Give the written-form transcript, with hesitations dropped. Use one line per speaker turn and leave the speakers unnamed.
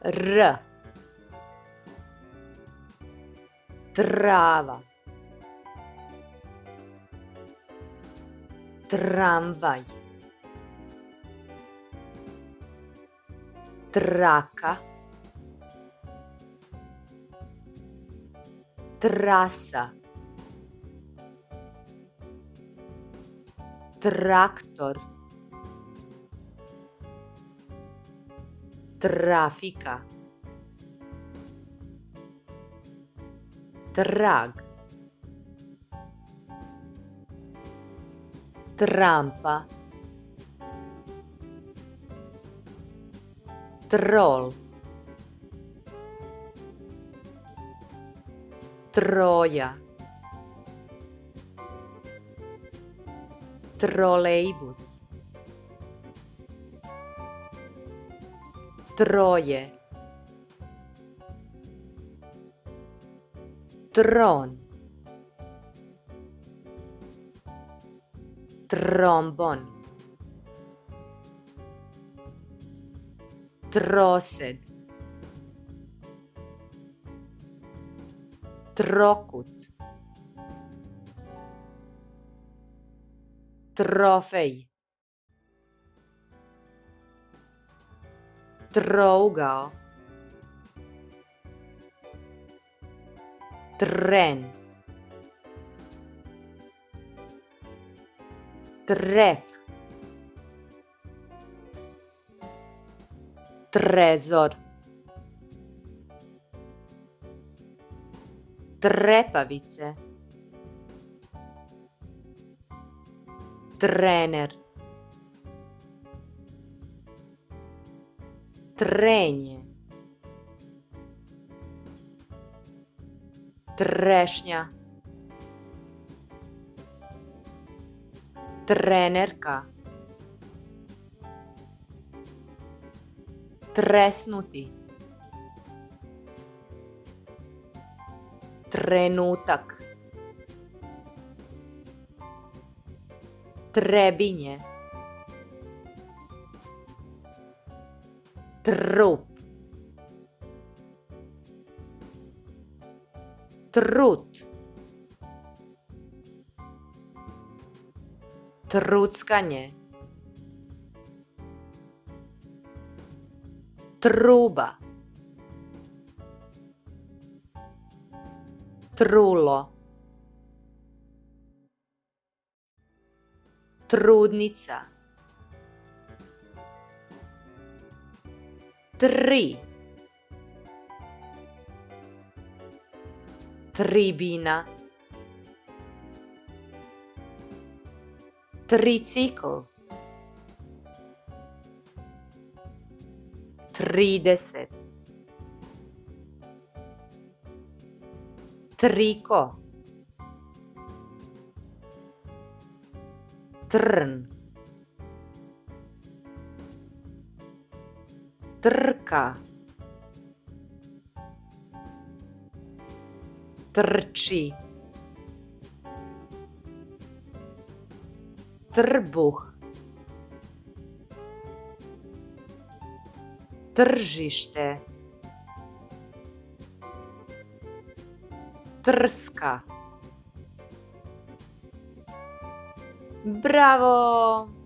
R. Trava. Tramvaj. Traka. Trasa. Traktor. Trafika. Trag. Trampa. Troll. Troja. Trolejbus. Troje. Tron. Trombon. Trosed. Trokut. Trofej. Trougao. Tren. Tref. Trezor. Trepavice. Trener. Trenje. Trešnja. Trenerka. Tresnuti. Trenutak. Trebinje. Trup. Trut. Truckanje. Truba. Trulo. Trudnica. Tri. Tribina. Tricikl. 30. Triko. Trn. Trka. Trči. Trbuh. Tržište. Trska. Bravo!